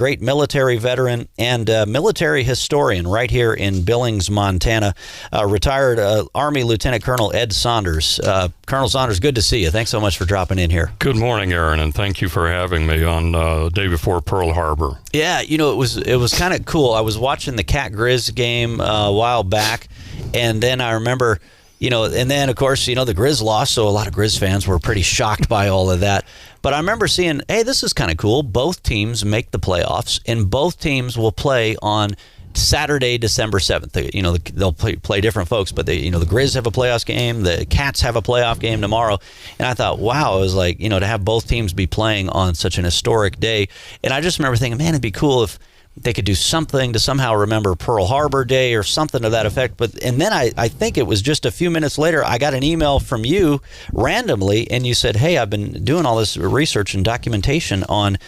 great military veteran and military historian right here in Billings, Montana. Retired Army Lieutenant Colonel Ed Saunders. Colonel Saunders, good to see you. Thanks so much for dropping in here. Good morning, Aaron, and thank you for having me on the day before Pearl Harbor. Yeah, it was kind of cool. I was watching the Cat Grizz game a while back, and then I remember, and then, of course, the Grizz lost, so a lot of Grizz fans were pretty shocked by all of that. But I remember seeing, hey, this is kind of cool. Both teams make the playoffs, and both teams will play on Saturday, December 7th. They'll play different folks, but the Grizz have a playoffs game, the Cats have a playoff game tomorrow. And I thought, wow, it was like, to have both teams be playing on such an historic day. And I just remember thinking, man, it'd be cool if they could do something to somehow remember Pearl Harbor Day or something to that effect. And then I think it was just a few minutes later, I got an email from you randomly, and you said, hey, I've been doing all this research and documentation on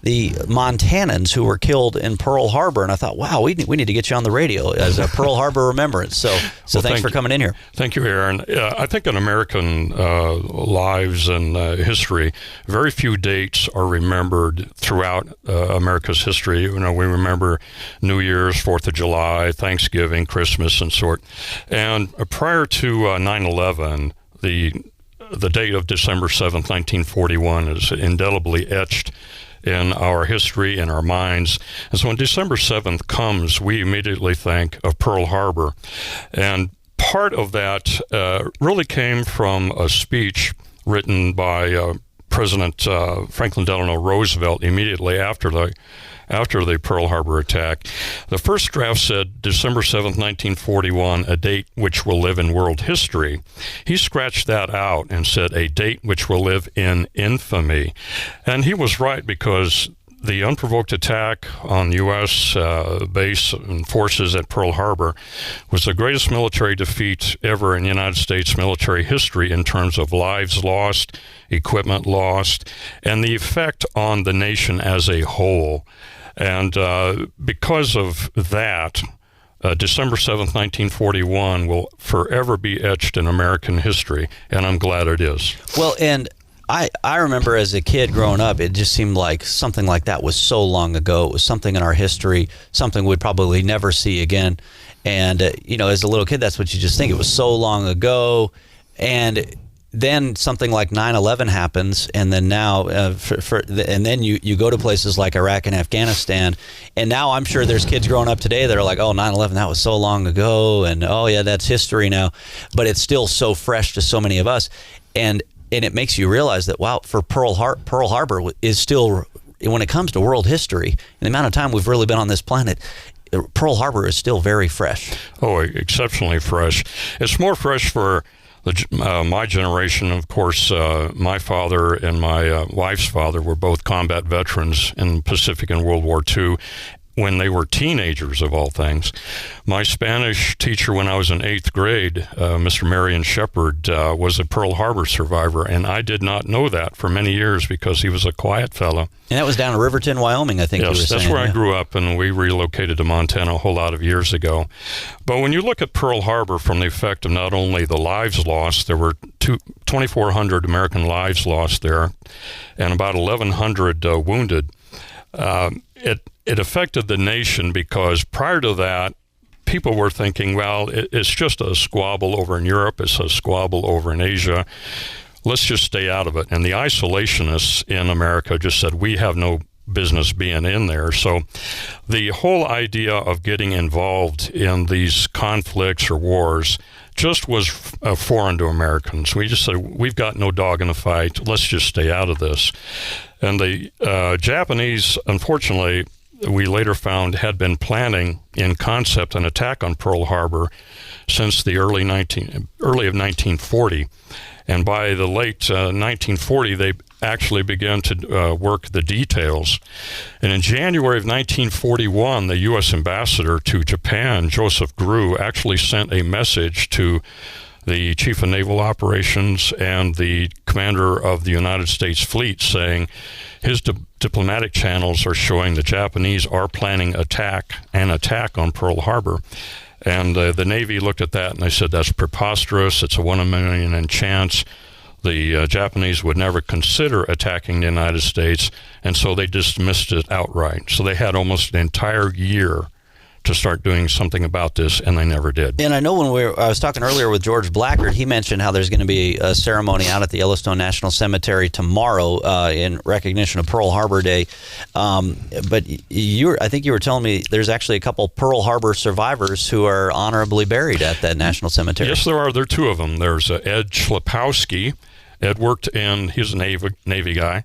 the Montanans who were killed in Pearl Harbor. And I thought, wow, we need to get you on the radio as a Pearl Harbor remembrance. So thanks for coming in here. Thank you, Aaron. I think in American lives and history, very few dates are remembered throughout America's history. We remember New Year's, 4th of July, Thanksgiving, Christmas, and sort. And prior to 9/11, the date of December 7th, 1941 is indelibly etched in our history, in our minds. And so when December 7th comes, we immediately think of Pearl Harbor. And part of that really came from a speech written by President Franklin Delano Roosevelt immediately after the Pearl Harbor attack. The first draft said December 7th, 1941, a date which will live in world history. He scratched that out and said a date which will live in infamy. And he was right, because the unprovoked attack on U.S. base and forces at Pearl Harbor was the greatest military defeat ever in United States military history in terms of lives lost, equipment lost, and the effect on the nation as a whole. And because of that, December 7th, 1941 will forever be etched in American history, and I'm glad it is. Well, and I remember as a kid growing up, it just seemed like something like that was so long ago. It was something in our history, something we'd probably never see again. And, as a little kid, that's what you just think. It was so long ago. And then something like 9/11 happens, and then now, and then you go to places like Iraq and Afghanistan, and now I'm sure there's kids growing up today that are like, oh, 9/11, that was so long ago, and oh yeah, that's history now, but it's still so fresh to so many of us, and it makes you realize that, wow, for Pearl Harbor is still, when it comes to world history, in the amount of time we've really been on this planet, Pearl Harbor is still very fresh. Oh, exceptionally fresh. It's more fresh for my generation. Of course, my father and my wife's father were both combat veterans in the Pacific and World War II when they were teenagers, of all things. My Spanish teacher when I was in 8th grade, Mr. Marion Shepard, was a Pearl Harbor survivor, and I did not know that for many years because he was a quiet fellow. And that was down in Riverton, Wyoming, I think you were saying. Yes, that's where I grew up, and we relocated to Montana a whole lot of years ago. But when you look at Pearl Harbor from the effect of not only the lives lost, there were 2,400 American lives lost there, and about 1,100 wounded. It affected the nation because prior to that, people were thinking, well, it's just a squabble over in Europe, it's a squabble over in Asia, let's just stay out of it. And the isolationists in America just said, we have no business being in there. So the whole idea of getting involved in these conflicts or wars just was foreign to Americans. We just said, we've got no dog in the fight, let's just stay out of this. And the Japanese, unfortunately, we later found had been planning in concept an attack on Pearl Harbor since the early of 1940. And by the late 1940, they actually began to work the details. And in January of 1941, the U.S. ambassador to Japan, Joseph Grew, actually sent a message to the Chief of Naval Operations and the Commander of the United States Fleet saying his diplomatic channels are showing the Japanese are planning an attack on Pearl Harbor. And the Navy looked at that and they said, that's preposterous. It's a 1 in a million chance. The Japanese would never consider attacking the United States, and so they dismissed it outright. So they had almost an entire year to start doing something about this, and they never did. And I know I was talking earlier with George Blackard, he mentioned how there's going to be a ceremony out at the Yellowstone National Cemetery tomorrow in recognition of Pearl Harbor Day. But I think you were telling me there's actually a couple Pearl Harbor survivors who are honorably buried at that National Cemetery. Yes, there are. There are two of them. There's Ed Saunders. Ed worked he's a Navy guy.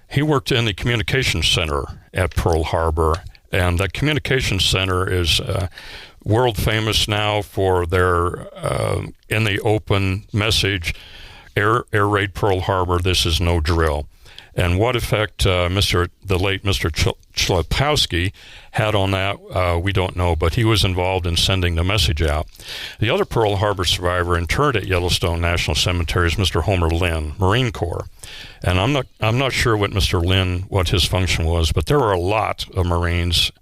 He worked in the communications center at Pearl Harbor. And that communications center is world famous now for their in the open message, air raid Pearl Harbor, this is no drill. And what effect the late Mr. Chlapowski had on that, we don't know, but he was involved in sending the message out. The other Pearl Harbor survivor interred at Yellowstone National Cemetery is Mr. Homer Lynn, Marine Corps. And I'm not sure what Mr. Lynn, what his function was, but there were a lot of Marines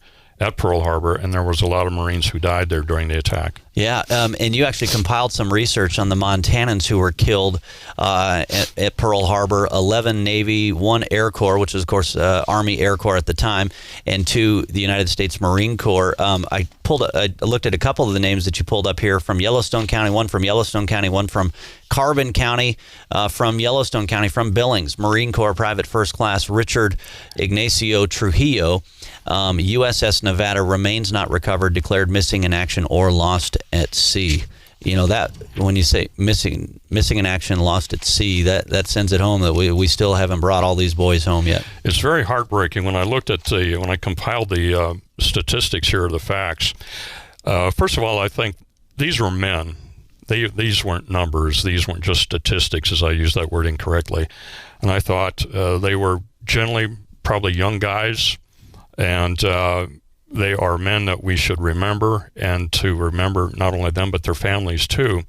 at Pearl Harbor, and there was a lot of Marines who died there during the attack. Yeah, and you actually compiled some research on the Montanans who were killed at Pearl Harbor. 11 Navy, 1 Air Corps, which was, of course, Army Air Corps at the time, and 2 the United States Marine Corps. I looked at a couple of the names that you pulled up here from Yellowstone County, one from Yellowstone County, one from Carbon County, from Yellowstone County, from Billings, Marine Corps Private First Class Richard Ignacio Trujillo. USS Nevada remains not recovered, declared missing in action or lost at sea. You know, that when you say missing in action, lost at sea, that sends it home that we still haven't brought all these boys home yet. It's very heartbreaking. When I looked at when I compiled the statistics here, the facts. First of all, I think these were men. These weren't numbers. These weren't just statistics, as I used that word incorrectly. And I thought they were generally probably young guys, and they are men that we should remember, and to remember not only them but their families too.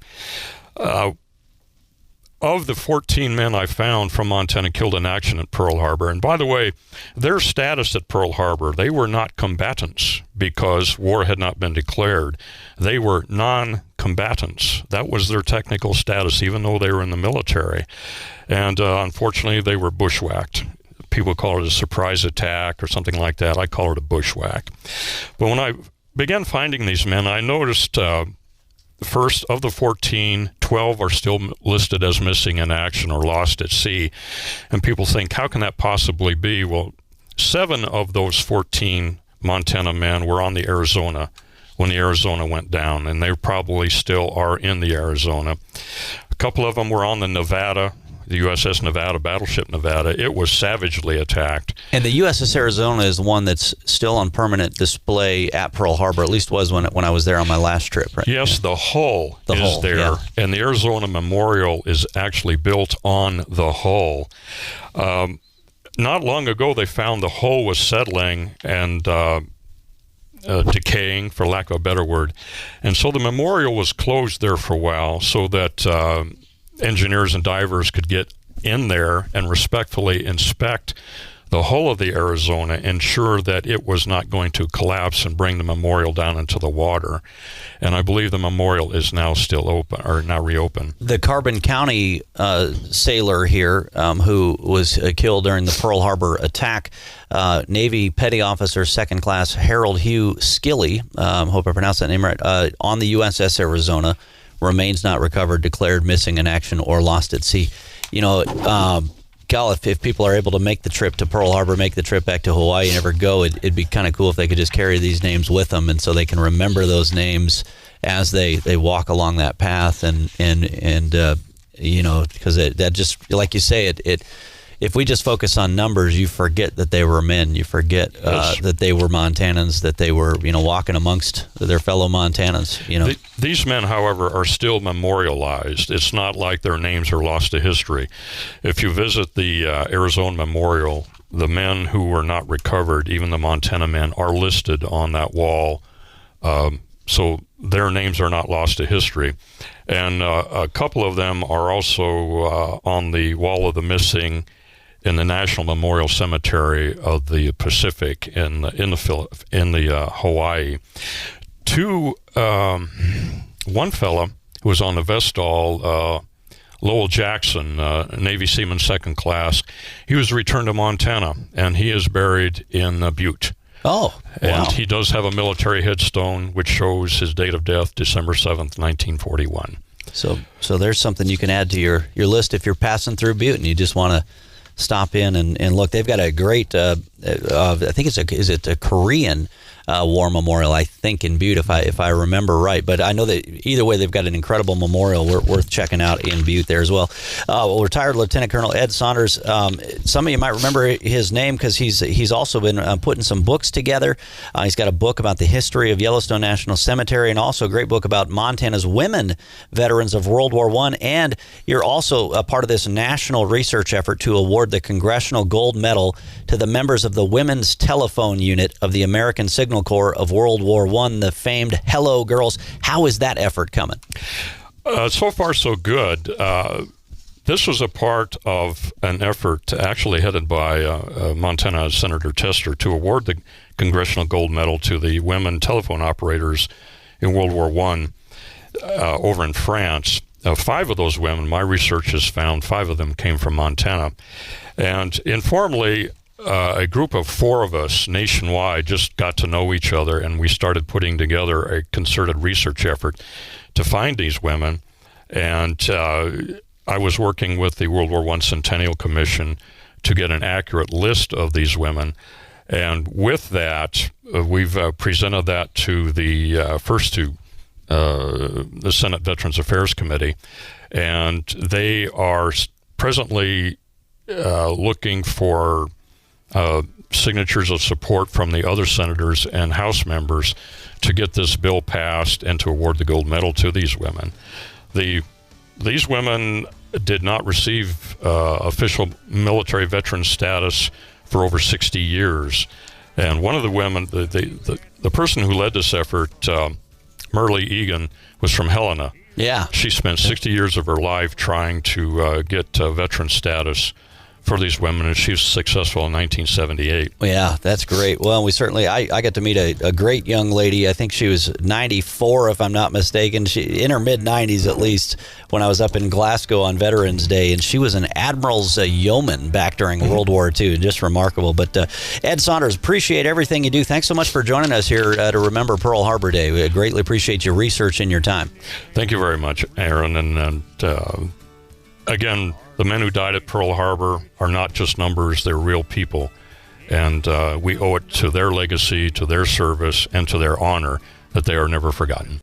Of the 14 men I found from Montana killed in action at Pearl Harbor, and by the way, their status at Pearl Harbor, they were not combatants because war had not been declared. They were non-combatants. That was their technical status, even though they were in the military. And unfortunately, they were bushwhacked. People call it a surprise attack or something like that. I call it a bushwhack. But when I began finding these men, I noticed first, of the 14, 12 are still listed as missing in action or lost at sea. And people think, how can that possibly be? Well, 7 of those 14 Montana men were on the Arizona when the Arizona went down, and they probably still are in the Arizona. A couple of them were on the Nevada, the USS Nevada, battleship Nevada. It was savagely attacked. And the USS Arizona is the one that's still on permanent display at Pearl Harbor, at least was when I was there on my last trip, right? Yes, the hull is there. Yeah. And the Arizona Memorial is actually built on the hull. Not long ago, they found the hull was settling and decaying, for lack of a better word. And so the memorial was closed there for a while so that engineers and divers could get in there and respectfully inspect the hull of the Arizona, ensure that it was not going to collapse and bring the memorial down into the water. And I believe the memorial is now still open, or now reopened. The Carbon County sailor here who was killed during the Pearl Harbor attack, Navy Petty Officer Second Class Harold Hugh Skilly, hope I pronounced that name right, on the USS Arizona, remains not recovered, declared missing in action or lost at sea. You know, if people are able to make the trip to Pearl Harbor, make the trip back to Hawaii, and never go, it'd be kind of cool if they could just carry these names with them, and so they can remember those names as they walk along that path, and you know, because that just, like you say, it if we just focus on numbers, you forget that they were men. You forget that they were Montanans, that they were, you know, walking amongst their fellow Montanans. You know, these men, however, are still memorialized. It's not like their names are lost to history. If you visit the Arizona Memorial, the men who were not recovered, even the Montana men, are listed on that wall. So their names are not lost to history. And a couple of them are also on the wall of the missing in the National Memorial Cemetery of the Pacific in Hawaii. One fella who was on the Vestal, Lowell Jackson, Navy Seaman Second Class. He was returned to Montana, and he is buried in Butte. Oh, wow. And he does have a military headstone which shows his date of death, December 7th, 1941. So there's something you can add to your list if you're passing through Butte and you just want to stop in and look. They've got a great, I think it's a Korean war memorial, I think, in Butte, if I remember right. But I know that either way, they've got an incredible memorial worth checking out in Butte there as well. Retired Lieutenant Colonel Ed Saunders. Some of you might remember his name because he's also been putting some books together. He's got a book about the history of Yellowstone National Cemetery, and also a great book about Montana's women veterans of World War I. And you're also a part of this national research effort to award the Congressional Gold Medal to the members of the Women's Telephone Unit of the American Signal Corps of World War I, the famed Hello Girls. How is that effort coming? So far, so good. This was a part of an effort actually headed by Montana Senator Tester to award the Congressional Gold Medal to the women telephone operators in World War I over in France. 5 of those women, my research has found 5 of them came from Montana. And informally, a group of 4 of us nationwide just got to know each other, and we started putting together a concerted research effort to find these women. And I was working with the World War I Centennial Commission to get an accurate list of these women. And with that, we've presented that to the first to the Senate Veterans Affairs Committee, and they are presently looking for signatures of support from the other senators and House members to get this bill passed and to award the gold medal to these women. These women did not receive official military veteran status for over 60 years. And one of the women, the person who led this effort, Merle Egan, was from Helena. Yeah. She spent 60 years of her life trying to get veteran status for these women, and she was successful in 1978. Yeah, that's great. Well, we certainly, I got to meet a great young lady. I think she was 94, if I'm not mistaken. She in her mid-90s, at least, when I was up in Glasgow on Veterans Day, and she was an admiral's yeoman back during World War II. Just remarkable. But Ed Saunders, appreciate everything you do. Thanks so much for joining us here to remember Pearl Harbor Day. We greatly appreciate your research and your time. Thank you very much, Aaron. And again, the men who died at Pearl Harbor are not just numbers, they're real people. And we owe it to their legacy, to their service, and to their honor that they are never forgotten.